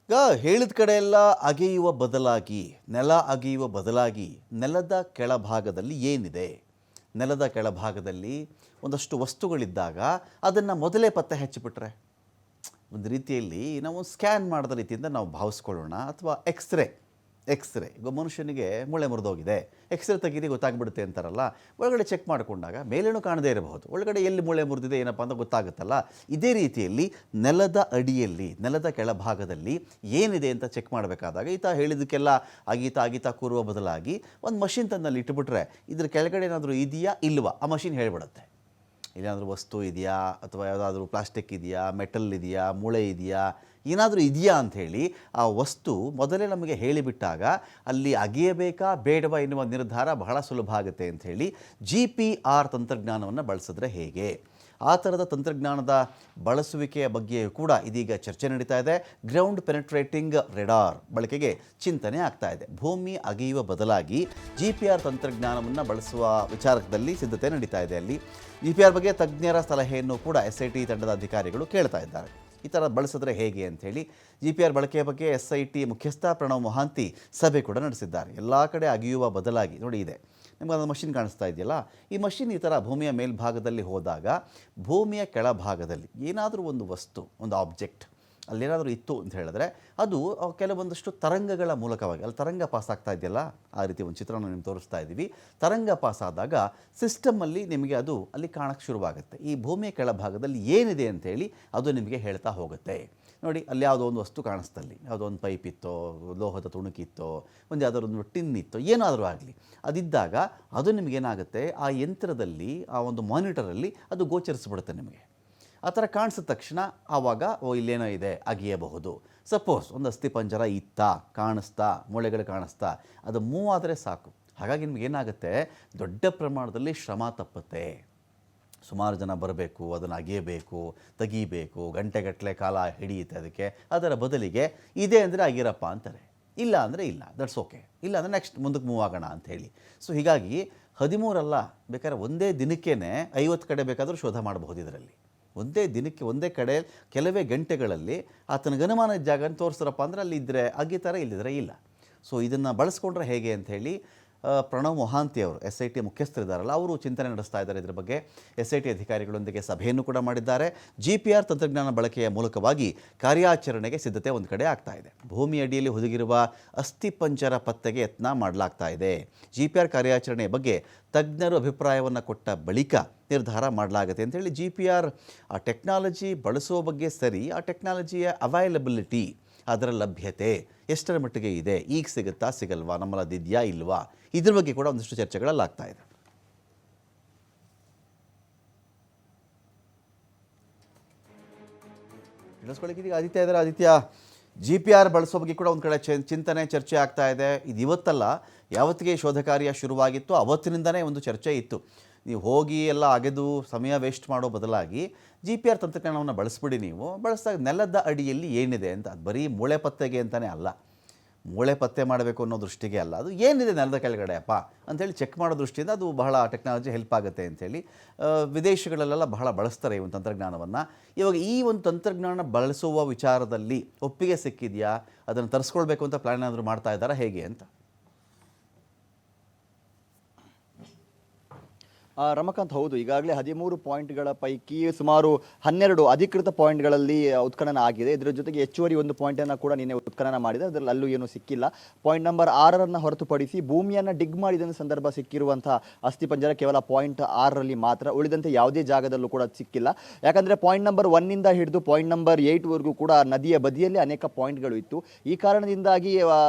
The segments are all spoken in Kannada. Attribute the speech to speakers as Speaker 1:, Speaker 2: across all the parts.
Speaker 1: ಈಗ ಹೇಳಿದ ಕಡೆ ಎಲ್ಲ ಅಗೆಯುವ ಬದಲಾಗಿ ನೆಲ ಅಗೆಯುವ ಬದಲಾಗಿ ನೆಲದ ಕೆಳಭಾಗದಲ್ಲಿ ಏನಿದೆ, ನೆಲದ ಕೆಳಭಾಗದಲ್ಲಿ ಒಂದಷ್ಟು ವಸ್ತುಗಳಿದ್ದಾಗ ಅದನ್ನು ಮೊದಲೇ ಪತ್ತೆ ಹಚ್ಚಿಬಿಟ್ರೆ ಒಂದು ರೀತಿಯಲ್ಲಿ ನಾವು ಸ್ಕ್ಯಾನ್ ಮಾಡಿದ ರೀತಿಯಿಂದ ನಾವು ಭಾವಿಸ್ಕೊಳ್ಳೋಣ. ಅಥವಾ ಎಕ್ಸ್ರೇ ಈಗ ಮನುಷ್ಯನಿಗೆ ಮೂಳೆ ಮುರಿದೋಗಿದೆ, ಎಕ್ಸ್ರೇ ತೆಗೀರಿ ಗೊತ್ತಾಗ್ಬಿಡುತ್ತೆ ಅಂತಾರಲ್ಲ, ಒಳಗಡೆ ಚೆಕ್ ಮಾಡಿಕೊಂಡಾಗ ಮೇಲೇನೂ ಕಾಣದೇ ಇರಬಹುದು, ಒಳಗಡೆ ಎಲ್ಲಿ ಮೂಳೆ ಮುರಿದಿದೆ ಏನಪ್ಪ ಅಂತ ಗೊತ್ತಾಗುತ್ತಲ್ಲ. ಇದೇ ರೀತಿಯಲ್ಲಿ ನೆಲದ ಅಡಿಯಲ್ಲಿ, ನೆಲದ ಕೆಳಭಾಗದಲ್ಲಿ ಏನಿದೆ ಅಂತ ಚೆಕ್ ಮಾಡಬೇಕಾದಾಗ ಈತ ಹೇಳಿದ್ದಕ್ಕೆಲ್ಲ ಆಗೀತಾ ಕೂರುವ ಬದಲಾಗಿ ಒಂದು ಮಷಿನ್ ತಂದಲ್ಲಿ ಇಟ್ಬಿಟ್ರೆ ಇದ್ರ ಕೆಳಗಡೆ ಏನಾದರೂ ಇದೆಯಾ ಇಲ್ವಾ ಆ ಮಷಿನ್ ಹೇಳಿಬಿಡುತ್ತೆ. ಏನಾದರೂ ವಸ್ತು ಇದೆಯಾ, ಅಥವಾ ಯಾವುದಾದ್ರೂ ಪ್ಲಾಸ್ಟಿಕ್ ಇದೆಯಾ, ಮೆಟಲ್ ಇದೆಯಾ, ಮೂಳೆ ಇದೆಯಾ, ಏನಾದರೂ ಇದೆಯಾ ಅಂಥೇಳಿ ಆ ವಸ್ತು ಮೊದಲೇ ನಮಗೆ ಹೇಳಿಬಿಟ್ಟಾಗ ಅಲ್ಲಿ ಅಗೆಯಬೇಕಾ ಬೇಡವಾ ಎನ್ನುವ ನಿರ್ಧಾರ ಬಹಳ ಸುಲಭ ಆಗುತ್ತೆ ಅಂಥೇಳಿ GPR ತಂತ್ರಜ್ಞಾನವನ್ನು ಬಳಸಿದ್ರೆ ಹೇಗೆ, ಆ ಥರದ ತಂತ್ರಜ್ಞಾನದ ಬಳಸುವಿಕೆಯ ಬಗ್ಗೆಯೂ ಕೂಡ ಇದೀಗ ಚರ್ಚೆ ನಡೀತಾ ಇದೆ. ಗ್ರೌಂಡ್ ಪೆನೆಟ್ರೇಟಿಂಗ್ ರೆಡಾರ್ ಬಳಕೆಗೆ ಚಿಂತನೆ ಆಗ್ತಾ ಇದೆ. ಭೂಮಿ ಅಗೆಯುವ ಬದಲಾಗಿ GPR ತಂತ್ರಜ್ಞಾನವನ್ನು ಬಳಸುವ ವಿಚಾರದಲ್ಲಿ ಸಿದ್ಧತೆ ನಡೀತಾ ಇದೆ. ಅಲ್ಲಿ GPR ಬಗ್ಗೆ ತಜ್ಞರ ಸಲಹೆಯನ್ನು ಕೂಡ SIT ತಂಡದ ಅಧಿಕಾರಿಗಳು ಕೇಳ್ತಾ ಇದ್ದಾರೆ. ಈ ಥರ ಬಳಸಿದ್ರೆ ಹೇಗೆ ಅಂಥೇಳಿ GPR ಬಳಕೆಯ ಬಗ್ಗೆ SIT ಮುಖ್ಯಸ್ಥ ಪ್ರಣವ್ ಮೊಹಾಂತಿ ಸಭೆ ಕೂಡ ನಡೆಸಿದ್ದಾರೆ. ಎಲ್ಲ ಕಡೆ ಅಗೆಯುವ ಬದಲಾಗಿ ನೋಡಿ ಇದೆ ನಿಮ್ಗೆ ಒಂದು ಮಷಿನ್ ಕಾಣಿಸ್ತಾ ಇದೆಯಲ್ಲ, ಈ ಮಷಿನ್ ಈ ಥರ ಭೂಮಿಯ ಮೇಲ್ಭಾಗದಲ್ಲಿ ಹೋದಾಗ ಭೂಮಿಯ ಕೆಳಭಾಗದಲ್ಲಿ ಏನಾದರೂ ಒಂದು ವಸ್ತು, ಒಂದು ಆಬ್ಜೆಕ್ಟ್ ಅಲ್ಲೇನಾದರೂ ಇತ್ತು ಅಂತ ಹೇಳಿದ್ರೆ ಅದು ಕೆಲವೊಂದಷ್ಟು ತರಂಗಗಳ ಮೂಲಕವಾಗಿ ಅಲ್ಲಿ ತರಂಗ ಪಾಸ್ ಆಗ್ತಾ ಇದೆಯಲ್ಲ, ಆ ರೀತಿ ಒಂದು ಚಿತ್ರನ ನಿಮ್ಗೆ ತೋರಿಸ್ತಾ ಇದ್ದೀವಿ. ತರಂಗ ಪಾಸ್ ಆದಾಗ ಸಿಸ್ಟಮಲ್ಲಿ ನಿಮಗೆ ಅದು ಅಲ್ಲಿ ಕಾಣಕ್ಕೆ ಶುರುವಾಗುತ್ತೆ. ಈ ಭೂಮಿಯ ಕೆಳಭಾಗದಲ್ಲಿ ಏನಿದೆ ಅಂಥೇಳಿ ಅದು ನಿಮಗೆ ಹೇಳ್ತಾ ಹೋಗುತ್ತೆ. ನೋಡಿ ಅಲ್ಲಿ ಯಾವುದೋ ಒಂದು ವಸ್ತು ಕಾಣಿಸ್ತಲ್ಲಿ, ಯಾವುದೋ ಒಂದು ಪೈಪ್ ಇತ್ತೋ, ಲೋಹದ ತುಣುಕಿತ್ತೋ, ಒಂದು ಯಾವುದಾದ್ರು ಒಂದು ಟಿನ್ ಇತ್ತೋ, ಏನಾದರೂ ಆಗಲಿ ಅದಿದ್ದಾಗ ಅದು ನಿಮಗೇನಾಗುತ್ತೆ ಆ ಯಂತ್ರದಲ್ಲಿ, ಆ ಒಂದು ಮಾನಿಟರಲ್ಲಿ ಅದು ಗೋಚರಿಸ್ಬಿಡುತ್ತೆ ನಿಮಗೆ. ಆ ಥರ ಕಾಣಿಸಿದ ತಕ್ಷಣ ಆವಾಗ ಇಲ್ಲೇನೋ ಇದೆ ಅಗೆಯಬಹುದು. ಸಪೋಸ್ ಒಂದು ಅಸ್ಥಿಪಂಜರ ಇತ್ತಾ, ಕಾಣಿಸ್ತಾ, ಮೂಳೆಗಳು ಕಾಣಿಸ್ತಾ, ಅದು ಮೂವ್ ಆದರೆ ಸಾಕು. ಹಾಗಾಗಿ ನಿಮಗೇನಾಗುತ್ತೆ ದೊಡ್ಡ ಪ್ರಮಾಣದಲ್ಲಿ ಶ್ರಮ ತಪ್ಪುತ್ತೆ. ಸುಮಾರು ಜನ ಬರಬೇಕು, ಅದನ್ನು ಅಗೆಯಬೇಕು, ತೆಗೀಬೇಕು, ಗಂಟೆಗಟ್ಟಲೆ ಕಾಲ ಹಿಡಿಯುತ್ತೆ ಅದಕ್ಕೆ. ಅದರ ಬದಲಿಗೆ ಇದೆ ಅಂದರೆ ಅಗಿರಪ್ಪ ಅಂತಾರೆ, ಇಲ್ಲ ಅಂದರೆ ಇಲ್ಲ, ದಟ್ಸ್ ಓಕೆ, ಇಲ್ಲ ಅಂದರೆ ನೆಕ್ಸ್ಟ್ ಮುಂದಕ್ಕೆ ಮೂವ್ ಆಗೋಣ ಅಂಥೇಳಿ. ಸೊ ಹೀಗಾಗಿ 13 ಅಲ್ಲ, ಬೇಕಾದ್ರೆ ಒಂದೇ ದಿನಕ್ಕೇ 50 ಕಡೆ ಬೇಕಾದರೂ ಶೋಧ ಮಾಡಬಹುದು. ಇದರಲ್ಲಿ ಒಂದೇ ದಿನಕ್ಕೆ ಒಂದೇ ಕಡೆ ಕೆಲವೇ ಗಂಟೆಗಳಲ್ಲಿ ಆತನಿಗೆ ಅನುಮಾನದ ಜಾಗನ ತೋರಿಸ್ತಾರಪ್ಪ ಅಂದರೆ ಅಲ್ಲಿ ಇದ್ದರೆ ಅಗಿತಾರೆ, ಇಲ್ಲಿದ್ರೆ ಇಲ್ಲ. ಸೊ ಇದನ್ನು ಬಳಸ್ಕೊಂಡ್ರೆ ಹೇಗೆ ಅಂಥೇಳಿ ಪ್ರಣವ್ ಮೊಹಾಂತಿ ಅವರು SIT ಮುಖ್ಯಸ್ಥರಿದ್ದಾರಲ್ಲ, ಅವರು ಚಿಂತನೆ ನಡೆಸ್ತಾ ಇದ್ದಾರೆ. ಇದರ ಬಗ್ಗೆ SIT ಅಧಿಕಾರಿಗಳೊಂದಿಗೆ ಸಭೆಯನ್ನು ಕೂಡ ಮಾಡಿದ್ದಾರೆ. GPR ತಂತ್ರಜ್ಞಾನ ಬಳಕೆಯ ಮೂಲಕವಾಗಿ ಕಾರ್ಯಾಚರಣೆಗೆ ಸಿದ್ಧತೆ ಒಂದು ಕಡೆ ಆಗ್ತಾ ಇದೆ. ಭೂಮಿ ಅಡಿಯಲ್ಲಿ ಹುದುಗಿರುವ ಅಸ್ಥಿಪಂಜರ ಪತ್ತೆಗೆ ಯತ್ನ ಮಾಡಲಾಗ್ತಾ ಇದೆ. GPR ಕಾರ್ಯಾಚರಣೆಯ ಬಗ್ಗೆ ತಜ್ಞರು ಅಭಿಪ್ರಾಯವನ್ನು ಕೊಟ್ಟ ಬಳಿಕ ನಿರ್ಧಾರ ಮಾಡಲಾಗುತ್ತೆ ಅಂಥೇಳಿ GPR ಆ ಟೆಕ್ನಾಲಜಿ ಬಳಸುವ ಬಗ್ಗೆ ಸರಿ, ಆ ಟೆಕ್ನಾಲಜಿಯ ಅವೈಲಬಿಲಿಟಿ, ಅದರ ಲಭ್ಯತೆ ಎಷ್ಟರ ಮಟ್ಟಿಗೆ ಇದೆ, ಈಗ ಸಿಗುತ್ತಾ ಸಿಗಲ್ವಾ, ನಮ್ಮಲ್ಲಿದೆಯಾ ಇಲ್ವಾ, ಇದ್ರ ಬಗ್ಗೆ ಕೂಡ ಒಂದಷ್ಟು ಚರ್ಚೆಗಳಲ್ಲಾಗ್ತಾ ಇದೆ. ತಿಳಿಸ್ಕೊಳ್ಳಿಕ್ಕೆ ಆದಿತ್ಯ ಇದ್ದಾರೆ. ಆದಿತ್ಯ, GPR ಬಳಸೋ ಬಗ್ಗೆ ಕೂಡ ಒಂದು ಕಡೆ ಚಿಂತನೆ ಚರ್ಚೆ ಆಗ್ತಾ ಇದೆ. ಇದು ಇವತ್ತಲ್ಲ, ಯಾವತ್ತಿಗೆ ಶೋಧ ಕಾರ್ಯ ಶುರುವಾಗಿತ್ತು ಅವತ್ತಿನಿಂದನೇ ಒಂದು ಚರ್ಚೆ ಇತ್ತು. ನೀವು ಹೋಗಿ ಎಲ್ಲ ಅಗೆದು ಸಮಯ ವೇಸ್ಟ್ ಮಾಡೋ ಬದಲಾಗಿ GPR ತಂತ್ರಜ್ಞಾನವನ್ನು ಬಳಸ್ಬಿಡಿ. ನೀವು ಬಳಸಿದಾಗ ನೆಲದ ಅಡಿಯಲ್ಲಿ ಏನಿದೆ ಅಂತ, ಅದು ಬರೀ ಮೂಳೆ ಪತ್ತೆಗೆ ಅಂತಲೇ ಅಲ್ಲ, ಮೂಳೆ ಪತ್ತೆ ಮಾಡಬೇಕು ಅನ್ನೋ ದೃಷ್ಟಿಗೆ ಅಲ್ಲ, ಅದು ಏನಿದೆ ನೆಲದ ಕೆಳಗಡೆ ಅಪ್ಪ ಅಂಥೇಳಿ ಚೆಕ್ ಮಾಡೋ ದೃಷ್ಟಿಯಿಂದ ಅದು ಬಹಳ ಟೆಕ್ನಾಲಜಿ ಹೆಲ್ಪ್ ಆಗುತ್ತೆ ಅಂಥೇಳಿ ವಿದೇಶಗಳಲ್ಲೆಲ್ಲ ಬಹಳ ಬಳಸ್ತಾರೆ ಈ ಒಂದು ತಂತ್ರಜ್ಞಾನವನ್ನು. ಇವಾಗ ಈ ಒಂದು ತಂತ್ರಜ್ಞಾನ ಬಳಸುವ ವಿಚಾರದಲ್ಲಿ ಒಪ್ಪಿಗೆ ಸಿಕ್ಕಿದೆಯಾ, ಅದನ್ನು ತರಿಸ್ಕೊಳ್ಬೇಕು ಅಂತ ಪ್ಲ್ಯಾನ್ ಏನಾದರೂ ಮಾಡ್ತಾ ಇದ್ದಾರಾ ಹೇಗೆ ಅಂತ?
Speaker 2: ರಮಕಾಂತ್, ಹೌದು, ಈಗಾಗಲೇ 13 ಪಾಯಿಂಟ್ಗಳ ಪೈಕಿ ಸುಮಾರು 12 ಅಧಿಕೃತ ಪಾಯಿಂಟ್ಗಳಲ್ಲಿ ಉತ್ಖನನ ಆಗಿದೆ. ಇದರ ಜೊತೆಗೆ ಹೆಚ್ಚುವರಿ ಒಂದು ಪಾಯಿಂಟನ್ನು ಕೂಡ ನಿನ್ನೆ ಉತ್ಖನನ ಮಾಡಿದೆ, ಅದರಲ್ಲಿ ಅಲ್ಲೂ ಏನೂ ಸಿಕ್ಕಿಲ್ಲ. ಪಾಯಿಂಟ್ ನಂಬರ್ 6 ಹೊರತುಪಡಿಸಿ ಭೂಮಿಯನ್ನು ಡಿಗ್ ಮಾಡಿದ ಸಂದರ್ಭ ಸಿಕ್ಕಿರುವಂಥ ಅಸ್ಥಿಪಂಜರ ಕೇವಲ ಪಾಯಿಂಟ್ 6ರಲ್ಲಿ ಮಾತ್ರ, ಉಳಿದಂತೆ ಯಾವುದೇ ಜಾಗದಲ್ಲೂ ಕೂಡ ಸಿಕ್ಕಿಲ್ಲ. ಯಾಕಂದರೆ ಪಾಯಿಂಟ್ ನಂಬರ್ 1 ಹಿಡಿದು ಪಾಯಿಂಟ್ ನಂಬರ್ 8ವರೆಗೂ ಕೂಡ ನದಿಯ ಬದಿಯಲ್ಲಿ ಅನೇಕ ಪಾಯಿಂಟ್ಗಳು ಇತ್ತು. ಈ ಕಾರಣದಿಂದಾಗಿ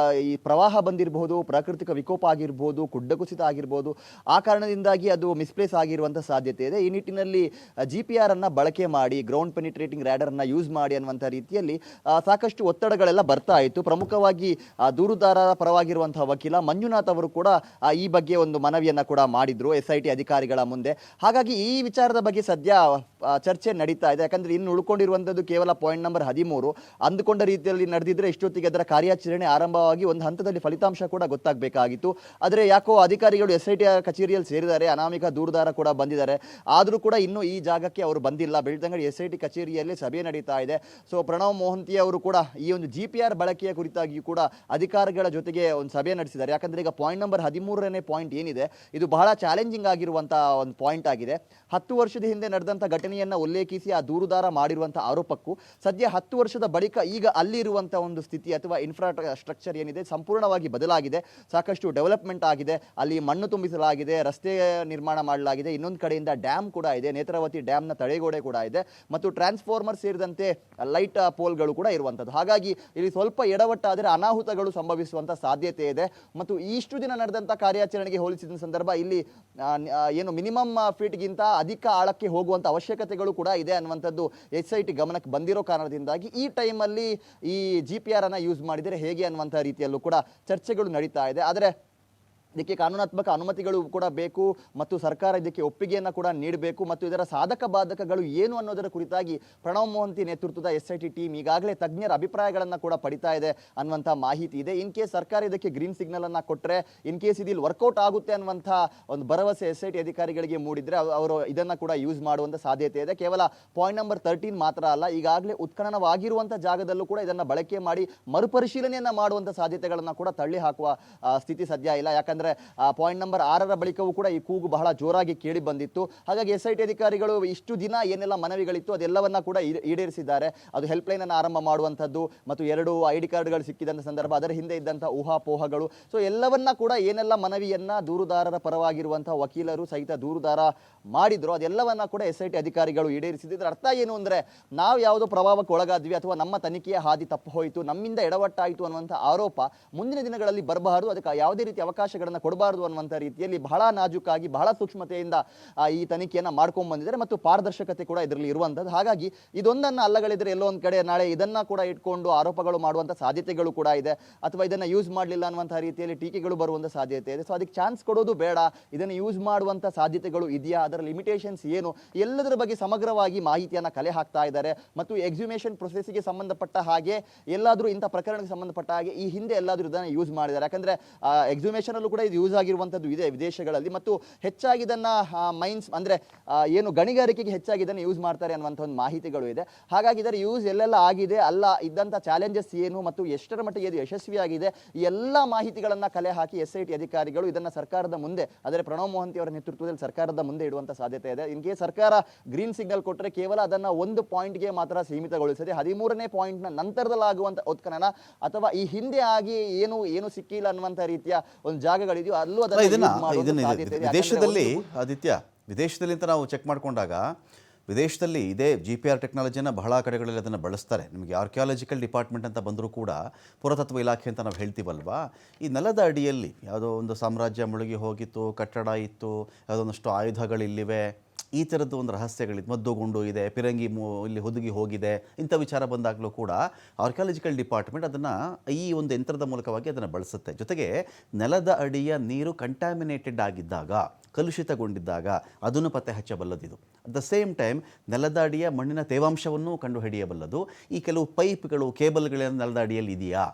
Speaker 2: ಈ ಪ್ರವಾಹ ಬಂದಿರಬಹುದು, ಪ್ರಾಕೃತಿಕ ವಿಕೋಪ ಆಗಿರ್ಬೋದು, ಗುಡ್ಡ ಕುಸಿತ ಆಗಿರ್ಬೋದು, ಆ ಕಾರಣದಿಂದಾಗಿ ಅದು ಮಿಸ್ಪ್ಲೇಸ್ ಆಗಿರುವಂಥ ಸಾಧ್ಯತೆ ಇದೆ. ಈ ನಿಟ್ಟಿನಲ್ಲಿ GPR ಅನ್ನು ಬಳಕೆ ಮಾಡಿ, ಗ್ರೌಂಡ್ ಪೆನಿಟ್ರೇಟಿಂಗ್ ರ್ಯಾಡರ್ ಅನ್ನು ಯೂಸ್ ಮಾಡಿ ಅನ್ನುವಂಥ ರೀತಿಯಲ್ಲಿ ಸಾಕಷ್ಟು ಒತ್ತಡಗಳೆಲ್ಲ ಬರ್ತಾ ಇತ್ತು. ಪ್ರಮುಖವಾಗಿ ದೂರುದಾರರ ಪರವಾಗಿರುವಂತಹ ವಕೀಲ ಮಂಜುನಾಥ್ ಅವರು ಕೂಡ ಈ ಬಗ್ಗೆ ಒಂದು ಮನವಿಯನ್ನು ಕೂಡ ಮಾಡಿದ್ರು SIT ಅಧಿಕಾರಿಗಳ ಮುಂದೆ. ಹಾಗಾಗಿ ಈ ವಿಚಾರದ ಬಗ್ಗೆ ಸದ್ಯ ಚರ್ಚೆ ನಡೀತಾ ಇದೆ. ಯಾಕಂದ್ರೆ ಇನ್ನು ಉಳ್ಕೊಂಡಿರುವಂಥದ್ದು ಕೇವಲ ಪಾಯಿಂಟ್ ನಂಬರ್ 13. ಅಂದುಕೊಂಡ ರೀತಿಯಲ್ಲಿ ನಡೆದಿದ್ರೆ ಇಷ್ಟೊತ್ತಿಗೆ ಅದರ ಕಾರ್ಯಾಚರಣೆ ಆರಂಭವಾಗಿ ಒಂದು ಹಂತದಲ್ಲಿ ಫಲಿತಾಂಶ ಕೂಡ ಗೊತ್ತಾಗಬೇಕಾಗಿತ್ತು. ಆದರೆ ಯಾಕೋ ಅಧಿಕಾರಿಗಳು SIT ಕಚೇರಿಯಲ್ಲಿ ಸೇರಿದ್ದಾರೆ, ಅನಾಮಿಕ ದೂರುದಾರ ಕೂಡ ಬಂದಿದ್ದಾರೆ. ಆದರೂ ಕೂಡ ಇನ್ನೂ ಈ ಜಾಗಕ್ಕೆ ಅವರು ಬಂದಿಲ್ಲ. ಬೆಳ್ತಂಗಡಿ SIT ಕಚೇರಿಯಲ್ಲಿ ಸಭೆ ನಡೀತಾ ಇದೆ. ಸೊ ಪ್ರಣವ್ ಮೊಹಂತಿ ಅವರು ಕೂಡ ಈ ಒಂದು GPR ಬಳಕೆಯ ಕುರಿತಾಗಿ ಕೂಡ ಅಧಿಕಾರಿಗಳ ಜೊತೆಗೆ ಒಂದು ಸಭೆ ನಡೆಸಿದ್ದಾರೆ. ಯಾಕಂದ್ರೆ ಈಗ ಪಾಯಿಂಟ್ ನಂಬರ್ 13ನೇ ಪಾಯಿಂಟ್ ಏನಿದೆ, ಇದು ಬಹಳ ಚಾಲೆಂಜಿಂಗ್ ಆಗಿರುವಂತಹ ಒಂದು ಪಾಯಿಂಟ್ ಆಗಿದೆ. 10 ವರ್ಷದ ಹಿಂದೆ ನಡೆದಂಥ ಘಟನೆಯನ್ನ ಉಲ್ಲೇಖಿಸಿ ಆ ದೂರುದಾರ ಮಾಡಿರುವಂತಹ ಆರೋಪಕ್ಕೂ ಸದ್ಯ 10 ವರ್ಷದ ಬಳಿಕ ಈಗ ಅಲ್ಲಿರುವಂತಹ ಒಂದು ಸ್ಥಿತಿ ಅಥವಾ ಇನ್ಫ್ರಾಸ್ಟ್ರಕ್ಚರ್ ಏನಿದೆ ಸಂಪೂರ್ಣವಾಗಿ ಬದಲಾಗಿದೆ. ಸಾಕಷ್ಟು ಡೆವಲಪ್ಮೆಂಟ್ ಆಗಿದೆ. ಅಲ್ಲಿ ಮಣ್ಣು ತುಂಬಿಸಲಾಗಿದೆ, ರಸ್ತೆ ನಿರ್ಮಾಣ ಮಾಡಲಾಗಿದೆ, ಇನ್ನೊಂದು ಕಡೆಯಿಂದ ಡ್ಯಾಮ್ ಕೂಡ ಇದೆ, ನೇತ್ರಾವತಿ ಡ್ಯಾಮ್ನ ತಡೆಗೋಡೆ ಕೂಡ ಇದೆ, ಮತ್ತು ಟ್ರಾನ್ಸ್ಫಾರ್ಮರ್ ಸೇರಿದಂತೆ ಲೈಟ್ ಪೋಲ್ಗಳು ಕೂಡ ಇರುವಂಥದ್ದು. ಹಾಗಾಗಿ ಇಲ್ಲಿ ಸ್ವಲ್ಪ ಎಡವಟ್ಟಾದರೆ ಅನಾಹುತಗಳು ಸಂಭವಿಸುವಂಥ ಸಾಧ್ಯತೆ ಇದೆ. ಮತ್ತು ಇಷ್ಟು ದಿನ ನಡೆದಂಥ ಕಾರ್ಯಾಚರಣೆಗೆ ಹೋಲಿಸಿದ ಸಂದರ್ಭ ಇಲ್ಲಿ ಏನು ಮಿನಿಮಮ್ ಫೀಟ್ಗಿಂತ ಅಧಿಕ ಆಳಕ್ಕೆ ಹೋಗುವಂಥ ಅವಶ್ಯಕತೆಗಳು ಕೂಡ ಇದೆ ಅನ್ನುವಂಥದ್ದು SIT ಗಮನಕ್ಕೆ ಬಂದಿರೋ ಕಾರಣದಿಂದಾಗಿ ಈ ಟೈಮಲ್ಲಿ ಈ GPR ಅನ್ನು ಯೂಸ್ ಮಾಡಿದರೆ ಹೇಗೆ ಅನ್ನುವಂಥ ರೀತಿಯಲ್ಲೂ ಕೂಡ ಚರ್ಚೆಗಳು ನಡೀತಾ ಇದೆ. ಆದರೆ ಇದಕ್ಕೆ ಕಾನೂನಾತ್ಮಕ ಅನುಮತಿಗಳು ಕೂಡ ಬೇಕು ಮತ್ತು ಸರ್ಕಾರ ಇದಕ್ಕೆ ಒಪ್ಪಿಗೆಯನ್ನು ಕೂಡ ನೀಡಬೇಕು. ಮತ್ತು ಇದರ ಸಾಧಕ ಬಾಧಕಗಳು ಏನು ಅನ್ನೋದರ ಕುರಿತಾಗಿ ಪ್ರಣವ್ ಮೊಹಂತಿ ನೇತೃತ್ವದ SIT ಟೀಮ್ ಈಗಾಗಲೇ ತಜ್ಞರ ಅಭಿಪ್ರಾಯಗಳನ್ನು ಕೂಡ ಪಡಿತಾ ಇದೆ ಅನ್ನುವಂಥ ಮಾಹಿತಿ ಇದೆ. ಇನ್ ಕೇಸ್ ಸರ್ಕಾರ ಇದಕ್ಕೆ ಗ್ರೀನ್ ಸಿಗ್ನಲ್ ಅನ್ನು ಕೊಟ್ಟರೆ, ಇನ್ ಕೇಸ್ ಇದು ವರ್ಕೌಟ್ ಆಗುತ್ತೆ ಅನ್ನುವಂಥ ಒಂದು ಭರವಸೆ SIT ಅಧಿಕಾರಿಗಳಿಗೆ ಮೂಡಿದ್ರೆ ಅವರು ಇದನ್ನು ಕೂಡ ಯೂಸ್ ಮಾಡುವಂಥ ಸಾಧ್ಯತೆ ಇದೆ. ಕೇವಲ ಪಾಯಿಂಟ್ ನಂಬರ್ 13 ಮಾತ್ರ ಅಲ್ಲ, ಈಗಾಗಲೇ ಉತ್ಖನನವಾಗಿರುವಂಥ ಜಾಗದಲ್ಲೂ ಕೂಡ ಇದನ್ನು ಬಳಕೆ ಮಾಡಿ ಮರುಪರಿಶೀಲನೆಯನ್ನು ಮಾಡುವಂಥ ಸಾಧ್ಯತೆಗಳನ್ನು ಕೂಡ ತಳ್ಳಿ ಹಾಕುವ ಸ್ಥಿತಿ ಸದ್ಯ ಇಲ್ಲ. ಯಾಕಂದ್ರೆ ಪಾಯಿಂಟ್ ನಂಬರ್ 6ರ ಬಳಿಕವೂ ಕೂಡ ಈ ಕೂಗು ಬಹಳ ಜೋರಾಗಿ ಕೇಳಿ ಬಂದಿತ್ತು. ಹಾಗಾಗಿ SIT ಅಧಿಕಾರಿಗಳು ಇಷ್ಟು ದಿನ ಏನೆಲ್ಲ ಮನವಿಗಳಿತ್ತು ಅದೆಲ್ಲವನ್ನ ಕೂಡ ಈಡೇರಿಸಿದ್ದಾರೆ. ಅದು ಹೆಲ್ಪ್ಲೈನ್ ಅನ್ನು ಆರಂಭ ಮಾಡುವಂಥದ್ದು ಮತ್ತು 2 ID ಕಾರ್ಡ್ಗಳು ಸಿಕ್ಕಿದಂಥ ಸಂದರ್ಭ, ಅದರ ಹಿಂದೆ ಇದ್ದಂಥ ಊಹಾಪೋಹಗಳು, ಸೊ ಎಲ್ಲವನ್ನ ಕೂಡ ಏನೆಲ್ಲ ಮನವಿಯನ್ನ ದೂರುದಾರರ ಪರವಾಗಿರುವಂತಹ ವಕೀಲರು ಸಹಿತ ದೂರುದಾರ ಮಾಡಿದ್ರು ಅದೆಲ್ಲವನ್ನ ಕೂಡ SIT ಅಧಿಕಾರಿಗಳು ಈಡೇರಿಸಿದ್ರು. ಅರ್ಥ ಏನು ಅಂದ್ರೆ, ನಾವು ಯಾವುದೋ ಪ್ರಭಾವಕ್ಕೆ ಒಳಗಾದ್ವಿ ಅಥವಾ ನಮ್ಮ ತನಿಖೆಯ ಹಾದಿ ತಪ್ಪು ಹೋಯಿತು, ನಮ್ಮಿಂದ ಎಡವಟ್ಟಾಯಿತು ಅನ್ನುವಂಥ ಆರೋಪ ಮುಂದಿನ ದಿನಗಳಲ್ಲಿ ಬರಬಾರದು, ಅದಕ್ಕೆ ಯಾವುದೇ ರೀತಿ ಅವಕಾಶಗಳನ್ನು ಕೊಡಬಾರದು ಅನ್ನುವಂಥ ರೀತಿಯಲ್ಲಿ ಬಹಳ ನಾಜೂಕಾಗಿ ಬಹಳ ಸೂಕ್ಷ್ಮತೆಯಿಂದ ಈ ತನಿಖೆಯನ್ನು ಮಾಡ್ಕೊಂಡು ಬಂದಿದ್ದಾರೆ ಮತ್ತು ಪಾರದರ್ಶಕತೆ ಕೂಡ ಇದರಲ್ಲಿ ಇರುವಂಥದ್ದು. ಹಾಗಾಗಿ ಇದೊಂದನ್ನು ಅಲ್ಲಗಳಿದ್ರೆ ಎಲ್ಲೋ ಒಂದು ಕಡೆ ನಾಳೆ ಇದನ್ನ ಕೂಡ ಇಟ್ಕೊಂಡು ಆರೋಪಗಳು ಮಾಡುವಂಥ ಸಾಧ್ಯತೆಗಳು ಕೂಡ ಇದೆ, ಅಥವಾ ಇದನ್ನು ಯೂಸ್ ಮಾಡಲಿಲ್ಲ ಅನ್ನುವಂಥ ರೀತಿಯಲ್ಲಿ ಟೀಕೆಗಳು ಬರುವಂಥ ಸಾಧ್ಯತೆ ಇದೆ. ಸೊ ಅದಕ್ಕೆ ಚಾನ್ಸ್ ಕೊಡೋದು ಬೇಡ, ಇದನ್ನು ಯೂಸ್ ಮಾಡುವಂಥ ಸಾಧ್ಯತೆಗಳು ಇದೆಯಾ, ಅದರ ಲಿಮಿಟೇಷನ್ಸ್ ಏನು, ಎಲ್ಲದರ ಬಗ್ಗೆ ಸಮಗ್ರವಾಗಿ ಮಾಹಿತಿಯನ್ನು ಕಲೆ ಹಾಕ್ತಾ ಇದ್ದಾರೆ. ಮತ್ತು ಎಕ್ಸಿಮೇಷನ್ ಪ್ರೊಸೆಸ್ಗೆ ಸಂಬಂಧಪಟ್ಟ ಹಾಗೆ ಎಲ್ಲಾದರೂ ಇಂಥ ಪ್ರಕರಣಕ್ಕೆ ಸಂಬಂಧಪಟ್ಟ ಹಾಗೆ ಈ ಹಿಂದೆ ಎಲ್ಲಾದರೂ ಇದನ್ನು ಯೂಸ್ ಮಾಡಿದ್ದಾರೆ. ಯಾಕಂದರೆ ಎಕ್ಸಿಮೇಷನ್ ಅಲ್ಲೂ ಕೂಡ ಇದು ಯೂಸ್ ಆಗಿರುವಂಥದ್ದು ಇದೆ ವಿದೇಶಗಳಲ್ಲಿ, ಮತ್ತು ಹೆಚ್ಚಾಗಿ ಇದನ್ನು ಮೈನ್ಸ್ ಅಂದರೆ ಏನು ಗಣಿಗಾರಿಕೆಗೆ ಹೆಚ್ಚಾಗಿ ಇದನ್ನು ಯೂಸ್ ಮಾಡ್ತಾರೆ ಅನ್ನುವಂಥ ಒಂದು ಮಾಹಿತಿಗಳು ಇದೆ. ಹಾಗಾಗಿ ಇದರ ಯೂಸ್ ಎಲ್ಲೆಲ್ಲ ಆಗಿದೆ, ಅಲ್ಲ ಇದ್ದಂಥ ಚಾಲೆಂಜಸ್ ಏನು ಮತ್ತು ಎಷ್ಟರ ಮಟ್ಟಿಗೆ ಇದು ಯಶಸ್ವಿಯಾಗಿದೆ, ಈ ಎಲ್ಲ ಮಾಹಿತಿಗಳನ್ನು ಕಲೆ ಹಾಕಿ SIT ಅಧಿಕಾರಿಗಳು ಇದನ್ನು ಸರ್ಕಾರದ ಮುಂದೆ, ಅಂದರೆ ಪ್ರಣವ್ ಮೊಹಂತಿ ಅವರ ನೇತೃತ್ವದಲ್ಲಿ ಸರ್ಕಾರದ ಮುಂದೆ ಇಡುವಂಥ ಸಾಧ್ಯತೆ ಇದೆ. ಇನ್ ಕೇಸ್ ಸರ್ಕಾರ ಗ್ರೀನ್ ಸಿಗ್ನಲ್ ಕೊಟ್ಟರೆ ಕೇವಲ ಅದನ್ನು ಒಂದು ಪಾಯಿಂಟ್ಗೆ ಮಾತ್ರ ಸೀಮಿತಗೊಳಿಸದೆ 13ನೇ ಪಾಯಿಂಟ್ನ ನಂತರದಲ್ಲಾಗುವಂಥ ಉತ್ಖನನ ಅಥವಾ ಈ ಹಿಂದೆ ಆಗಿ ಏನು ಸಿಕ್ಕಿಲ್ಲ ಅನ್ನುವಂಥ ರೀತಿಯ ಒಂದು ಜಾಗಗಳಿದೆಯೋ ಅಲ್ಲೂ
Speaker 1: ವಿದೇಶದಲ್ಲಿ ಆದಿತ್ಯ, ವಿದೇಶದಲ್ಲಿ ಅಂತ ನಾವು ಚೆಕ್ ಮಾಡಿಕೊಂಡಾಗ ವಿದೇಶದಲ್ಲಿ ಇದೇ GPR ಟೆಕ್ನಾಲಜಿಯನ್ನು ಬಹಳ ಕಡೆಗಳಲ್ಲಿ ಅದನ್ನು ಬಳಸ್ತಾರೆ. ನಿಮಗೆ ಆರ್ಕಿಯಾಲಜಿಕಲ್ ಡಿಪಾರ್ಟ್ಮೆಂಟ್ ಅಂತ ಬಂದರೂ ಕೂಡ, ಪುರಾತತ್ವ ಇಲಾಖೆ ಅಂತ ನಾವು ಹೇಳ್ತೀವಲ್ವಾ, ಈ ನೆಲದ ಅಡಿಯಲ್ಲಿ ಯಾವುದೋ ಒಂದು ಸಾಮ್ರಾಜ್ಯ ಮುಳುಗಿ ಹೋಗಿತ್ತು, ಕಟ್ಟಡ ಇತ್ತು, ಯಾವುದೊಂದಷ್ಟು ಆಯುಧಗಳಿಲ್ಲಿವೆ, ಈ ಥರದ್ದು ಒಂದು ರಹಸ್ಯಗಳಿದೆ, ಮದ್ದುಗುಂಡು ಇದೆ, ಪಿರಂಗಿ ಇಲ್ಲಿ ಹುದುಗಿ ಹೋಗಿದೆ, ಇಂಥ ವಿಚಾರ ಬಂದಾಗಲೂ ಕೂಡ ಆರ್ಕಿಯಾಲಜಿಕಲ್ ಡಿಪಾರ್ಟ್ಮೆಂಟ್ ಅದನ್ನು ಈ ಒಂದು ಯಂತ್ರದ ಮೂಲಕವಾಗಿ ಅದನ್ನು ಬಳಸುತ್ತೆ. ಜೊತೆಗೆ ನೆಲದ ಅಡಿಯ ನೀರು ಕಂಟ್ಯಾಮಿನೇಟೆಡ್ ಆಗಿದ್ದಾಗ, ಕಲುಷಿತಗೊಂಡಿದ್ದಾಗ ಅದನ್ನು ಪತ್ತೆ ಹಚ್ಚಬಲ್ಲದಿದು. ಅಟ್ ದ ಸೇಮ್ ಟೈಮ್ ನೆಲದ ಅಡಿಯ ಮಣ್ಣಿನ ತೇವಾಂಶವನ್ನು ಕಂಡುಹಿಡಿಯಬಲ್ಲದು. ಈ ಕೆಲವು ಪೈಪ್ಗಳು, ಕೇಬಲ್ಗಳೇನು ನೆಲದ ಅಡಿಯಲ್ಲಿ ಇದೆಯಾ,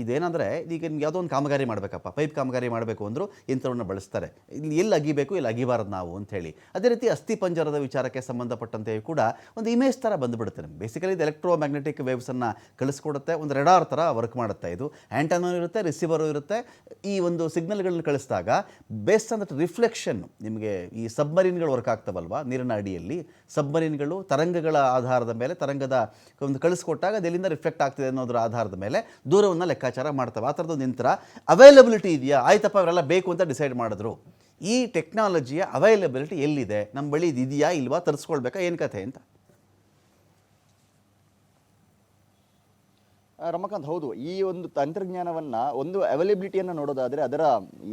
Speaker 1: ಇದೇನಂದರೆ ಈಗ ನಿಮ್ಗೆ ಯಾವುದೋ ಒಂದು ಕಾಮಗಾರಿ ಮಾಡಬೇಕಪ್ಪ, ಪೈಪ್ ಕಾಮಗಾರಿ ಮಾಡಬೇಕು ಅಂದರೂ ಯಂತ್ರವನ್ನು ಬಳಸ್ತಾರೆ. ಇಲ್ಲಿ ಎಲ್ಲಿ ಅಗಿಬೇಕು, ಇಲ್ಲಿ ಅಗಿಬಾರದು ನಾವು ಅಂಥೇಳಿ. ಅದೇ ರೀತಿ ಅಸ್ಥಿ ಪಂಜರದ ವಿಚಾರಕ್ಕೆ ಸಂಬಂಧಪಟ್ಟಂತೆಯೂ ಕೂಡ ಒಂದು ಇಮೇಜ್ ಥರ ಬಂದುಬಿಡುತ್ತೆ ನಮ್ಗೆ. ಬೇಸಿಕಲಿ ಇದು ಎಲೆಕ್ಟ್ರೋಮ್ಯಾಗ್ನೆಟಿಕ್ ವೇವ್ಸನ್ನು ಕಳಿಸ್ಕೊಡುತ್ತೆ, ಒಂದು ರೆಡಾರ್ ಥರ ವರ್ಕ್ ಮಾಡುತ್ತೆ. ಇದು ಆ್ಯಂಟನೂ ಇರುತ್ತೆ, ರಿಸೀವರು ಇರುತ್ತೆ. ಈ ಒಂದು ಸಿಗ್ನಲ್ಗಳನ್ನ ಕಳಿಸಿದಾಗ ಬೇಸ್ಡ್ ಆನ್ ದಟ್ ರಿಫ್ಲೆಕ್ಷನ್, ನಿಮಗೆ ಈ ಸಬ್ಮರೀನ್ಗಳು ವರ್ಕ್ ಆಗ್ತವಲ್ವಾ ನೀರಿನ ಅಡಿಯಲ್ಲಿ, ಸಬ್ಮರೀನ್ಗಳು ತರಂಗಗಳ ಆಧಾರದ ಮೇಲೆ, ತರಂಗದ ಒಂದು ಕಳಿಸ್ಕೊಟ್ಟಾಗ ಅದೆಲ್ಲಿಂದ ರಿಫ್ಲೆಕ್ಟ್ ಆಗ್ತಿದೆ ಅನ್ನೋದ್ರ ಆಧಾರದ ಮೇಲೆ ದೂರವನ್ನು ಲೆಕ್ಕಾಚಾರ ಮಾಡ್ತವೆ. ಆ ಥರದ್ದು ಯಂತ್ರ ಅವೈಲಬಿಲಿಟಿ ಇದೆಯಾ, ಆಯ್ತಪ್ಪ ಅವರೆಲ್ಲ ಬೇಕು ಅಂತ ಡಿಸೈಡ್ ಮಾಡಿದ್ರು. ಈ ಟೆಕ್ನಾಲಜಿಯ ಅವೈಲಬಿಲಿಟಿ ಎಲ್ಲಿದೆ, ನಮ್ಮ ಬಳಿ ಇದು ಇದೆಯಾ ಇಲ್ವಾ, ತರಿಸ್ಕೊಳ್ಬೇಕಾ, ಏನು ಕಥೆ ಅಂತ?
Speaker 2: ರಮಕಾಂತ್, ಹೌದು, ಈ ಒಂದು ತಂತ್ರಜ್ಞಾನವನ್ನ ಒಂದು ಅವೈಲೇಬಿಲಿಟಿಯನ್ನು ನೋಡೋದಾದ್ರೆ ಅದರ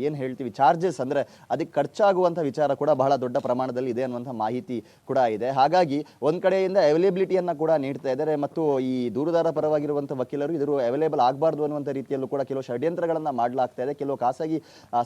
Speaker 2: ಏನು ಹೇಳ್ತೀವಿ ಚಾರ್ಜಸ್ ಅಂದ್ರೆ ಅದಕ್ಕೆ ಖರ್ಚಾಗುವಂಥ ವಿಚಾರ ಕೂಡ ಬಹಳ ದೊಡ್ಡ ಪ್ರಮಾಣದಲ್ಲಿ ಇದೆ ಅನ್ನುವಂಥ ಮಾಹಿತಿ ಕೂಡ ಇದೆ. ಹಾಗಾಗಿ ಒಂದ್ ಕಡೆಯಿಂದ ಅವೈಲೇಬಿಲಿಟಿಯನ್ನ ಕೂಡ ನೀಡ್ತಾ ಇದ್ದಾರೆ ಮತ್ತು ಈ ದೂರುದಾರ ಪರವಾಗಿರುವಂಥ ವಕೀಲರು ಇವರು ಅವೈಲೇಬಲ್ ಆಗಬಾರ್ದು ಅನ್ನುವಂಥ ರೀತಿಯಲ್ಲೂ ಕೂಡ ಕೆಲವು ಷಡ್ಯಂತ್ರಗಳನ್ನ ಮಾಡಲಾಗ್ತಾ ಇದೆ, ಕೆಲವು ಖಾಸಗಿ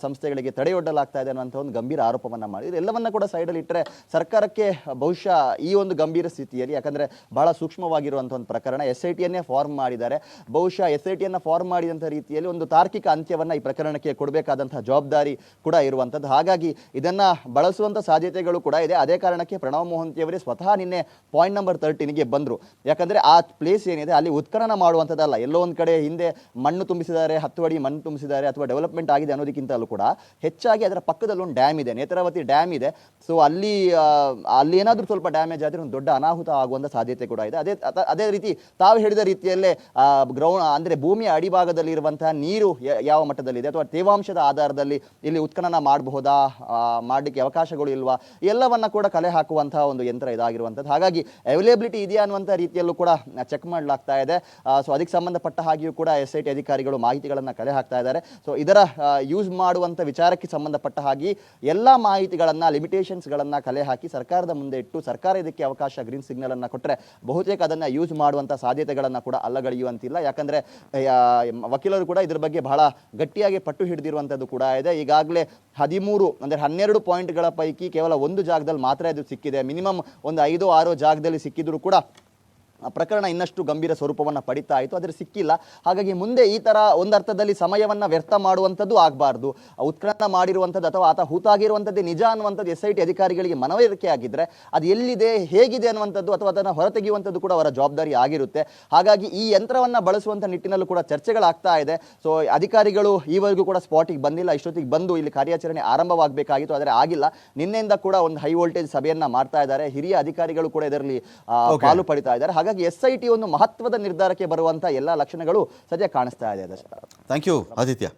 Speaker 2: ಸಂಸ್ಥೆಗಳಿಗೆ ತಡೆಯೊಡ್ಡಲಾಗ್ತಾ ಇದೆ ಅನ್ನುವಂಥ ಒಂದು ಗಂಭೀರ ಆರೋಪವನ್ನ ಮಾಡಿದ್ರು. ಎಲ್ಲವನ್ನ ಕೂಡ ಸೈಡಲ್ಲಿ ಇಟ್ಟರೆ ಸರ್ಕಾರಕ್ಕೆ ಬಹುಶಃ ಈ ಒಂದು ಗಂಭೀರ ಸ್ಥಿತಿಯಲ್ಲಿ, ಯಾಕಂದ್ರೆ ಬಹಳ ಸೂಕ್ಷ್ಮವಾಗಿರುವಂಥ ಒಂದು ಪ್ರಕರಣ, SITಯನ್ನೇ ಫಾರ್ಮ್ ಮಾಡಿದ್ದಾರೆ, ಬಹುಶಃ SITಯನ್ನ ಫಾರ್ಮ್ ಮಾಡಿದಂಥ ರೀತಿಯಲ್ಲಿ ಒಂದು ತಾರ್ಕಿಕ ಅಂತ್ಯವನ್ನ ಈ ಪ್ರಕರಣಕ್ಕೆ ಕೊಡಬೇಕಾದಂತಹ ಜವಾಬ್ದಾರಿ ಕೂಡ ಇರುವಂಥದ್ದು. ಹಾಗಾಗಿ ಇದನ್ನ ಬಳಸುವಂತ ಸಾಧ್ಯತೆಗಳು ಕೂಡ ಇದೆ. ಅದೇ ಕಾರಣಕ್ಕೆ ಪ್ರಣವ್ ಮೊಹಂತಿ ಅವರೇ ಸ್ವತಃ ನಿನ್ನೆ ಪಾಯಿಂಟ್ ನಂಬರ್ 13ಗೆ ಬಂದ್ರು. ಯಾಕಂದ್ರೆ ಆ ಪ್ಲೇಸ್ ಏನಿದೆ ಅಲ್ಲಿ ಉತ್ಖನನ ಮಾಡುವಂಥದ್ದಲ್ಲ, ಎಲ್ಲೋ ಒಂದ್ ಕಡೆ ಹಿಂದೆ ಮಣ್ಣು ತುಂಬಿಸಿದ್ದಾರೆ, 10 ಅಡಿ ಮಣ್ಣು ತುಂಬಿಸಿದ್ದಾರೆ ಅಥವಾ ಡೆವಲಪ್ಮೆಂಟ್ ಆಗಿದೆ ಅನ್ನೋದಕ್ಕಿಂತಲೂ ಕೂಡ ಹೆಚ್ಚಾಗಿ ಅದರ ಪಕ್ಕದಲ್ಲಿ ಒಂದು ಡ್ಯಾಮ್ ಇದೆ, ನೇತ್ರಾವತಿ ಡ್ಯಾಮ್ ಇದೆ. ಸೊ ಅಲ್ಲಿ ಏನಾದ್ರೂ ಸ್ವಲ್ಪ ಡ್ಯಾಮೇಜ್ ಆದ್ರೆ ಒಂದು ದೊಡ್ಡ ಅನಾಹುತ ಆಗುವಂತ ಸಾಧ್ಯತೆ ಕೂಡ ಇದೆ. ಅದೇ ರೀತಿ ತಾವು ಹೇಳಿದ ರೀತಿಯಲ್ಲೇ ಗ್ರೌಂಡ್ ಅಂದ್ರೆ ಭೂಮಿಯ ಅಡಿಭಾಗದಲ್ಲಿ ಇರುವಂತಹ ನೀರು ಯಾವ ಮಟ್ಟದಲ್ಲಿದೆ ಅಥವಾ ತೇವಾಂಶದ ಆಧಾರದಲ್ಲಿ ಇಲ್ಲಿ ಉತ್ಖನನ ಮಾಡಬಹುದಾ, ಮಾಡಲಿಕ್ಕೆ ಅವಕಾಶಗಳು ಇಲ್ವಾ, ಎಲ್ಲವನ್ನ ಕೂಡ ಕಲೆ ಹಾಕುವಂತಹ ಒಂದು ಯಂತ್ರ ಇದಾಗಿರುವಂಥದ್ದು. ಹಾಗಾಗಿ ಅವೈಲೇಬಿಲಿಟಿ ಇದೆಯಾ ಅನ್ನುವಂಥ ರೀತಿಯಲ್ಲೂ ಕೂಡ ಚೆಕ್ ಮಾಡಲಾಗ್ತಾ ಇದೆ. ಸೊ ಅದಕ್ಕೆ ಸಂಬಂಧಪಟ್ಟ ಹಾಗೆಯೂ ಕೂಡ SIT ಅಧಿಕಾರಿಗಳು ಮಾಹಿತಿಗಳನ್ನ ಕಲೆ ಹಾಕ್ತಾ ಇದ್ದಾರೆ. ಸೊ ಇದರ ಯೂಸ್ ಮಾಡುವಂಥ ವಿಚಾರಕ್ಕೆ ಸಂಬಂಧಪಟ್ಟ ಹಾಗೆ ಎಲ್ಲ ಮಾಹಿತಿಗಳನ್ನ ಲಿಮಿಟೇಷನ್ಸ್ಗಳನ್ನ ಕಲೆ ಹಾಕಿ ಸರ್ಕಾರದ ಮುಂದೆ ಇಟ್ಟು ಸರ್ಕಾರ ಇದಕ್ಕೆ ಅವಕಾಶ ಗ್ರೀನ್ ಸಿಗ್ನಲ್ ಅನ್ನ ಕೊಟ್ಟರೆ ಬಹುತೇಕ ಅದನ್ನ ಯೂಸ್ ಮಾಡುವಂಥ ಸಾಧ್ಯತೆಗಳನ್ನ ಕೂಡ ಅಲ್ಲಗಳೆಯುವಂತಿಲ್ಲ. ಯಾಕಂದ್ರೆ ವಕೀಲರು ಕೂಡ ಇದ್ರ ಬಗ್ಗೆ ಬಹಳ ಗಟ್ಟಿಯಾಗಿ ಪಟ್ಟು ಹಿಡಿದಿರುವಂಥದ್ದು ಕೂಡ ಇದೆ. ಈಗಾಗಲೇ 12 ಪಾಯಿಂಟ್ಗಳ ಪೈಕಿ ಕೇವಲ ಒಂದು ಜಾಗದಲ್ಲಿ ಮಾತ್ರ ಇದು ಸಿಕ್ಕಿದೆ. ಮಿನಿಮಮ್ ಒಂದು 5-6 ಜಾಗದಲ್ಲಿ ಸಿಕ್ಕಿದ್ರು ಕೂಡ ಪ್ರಕರಣ ಇನ್ನಷ್ಟು ಗಂಭೀರ ಸ್ವರೂಪವನ್ನು ಪಡಿತಾ ಇತ್ತು, ಆದರೆ ಸಿಕ್ಕಿಲ್ಲ. ಹಾಗಾಗಿ ಮುಂದೆ ಈ ತರ ಒಂದರ್ಥದಲ್ಲಿ ಸಮಯವನ್ನ ವ್ಯರ್ಥ ಮಾಡುವಂಥದ್ದು ಆಗಬಾರ್ದು. ಉತ್ಖನನ ಮಾಡಿರುವಂಥದ್ದು ಅಥವಾ ಆತ ಹೂತಾಗಿರುವಂಥದ್ದೇ ನಿಜ ಅನ್ನುವಂಥದ್ದು SIT ಅಧಿಕಾರಿಗಳಿಗೆ ಮನವರಿಕೆ ಆಗಿದ್ರೆ ಅದು ಎಲ್ಲಿದೆ, ಹೇಗಿದೆ ಅನ್ನುವಂಥದ್ದು ಅಥವಾ ಅದನ್ನು ಹೊರತೆಗೆಯುವಂಥದ್ದು ಕೂಡ ಅವರ ಜವಾಬ್ದಾರಿ ಆಗಿರುತ್ತೆ. ಹಾಗಾಗಿ ಈ ಯಂತ್ರವನ್ನ ಬಳಸುವಂಥ ನಿಟ್ಟಿನಲ್ಲೂ ಕೂಡ ಚರ್ಚೆಗಳಾಗ್ತಾ ಇದೆ. ಸೊ ಅಧಿಕಾರಿಗಳು ಈವರೆಗೂ ಕೂಡ ಸ್ಪಾಟಿಗೆ ಬಂದಿಲ್ಲ, ಇಷ್ಟೊತ್ತಿಗೆ ಬಂದು ಇಲ್ಲಿ ಕಾರ್ಯಾಚರಣೆ ಆರಂಭವಾಗಬೇಕಾಗಿತ್ತು, ಆದರೆ ಆಗಿಲ್ಲ. ನಿನ್ನೆಯಿಂದ ಕೂಡ ಒಂದು ಹೈ ವೋಲ್ಟೇಜ್ ಸಭೆಯನ್ನ ಮಾಡ್ತಾ ಇದ್ದಾರೆ, ಹಿರಿಯ ಅಧಿಕಾರಿಗಳು ಕೂಡ ಇದರಲ್ಲಿ ಪಾಲು ಪಡಿತಾ ಇದ್ದಾರೆ. ಹಾಗಾಗಿ SIT ಒಂದು ಮಹತ್ವದ ನಿರ್ಧಾರಕ್ಕೆ ಬರುವಂತ ಎಲ್ಲ ಲಕ್ಷಣಗಳು ಸದ್ಯ ಕಾಣಿಸ್ತಾ ಇದೆ.
Speaker 1: Thank you Aditya.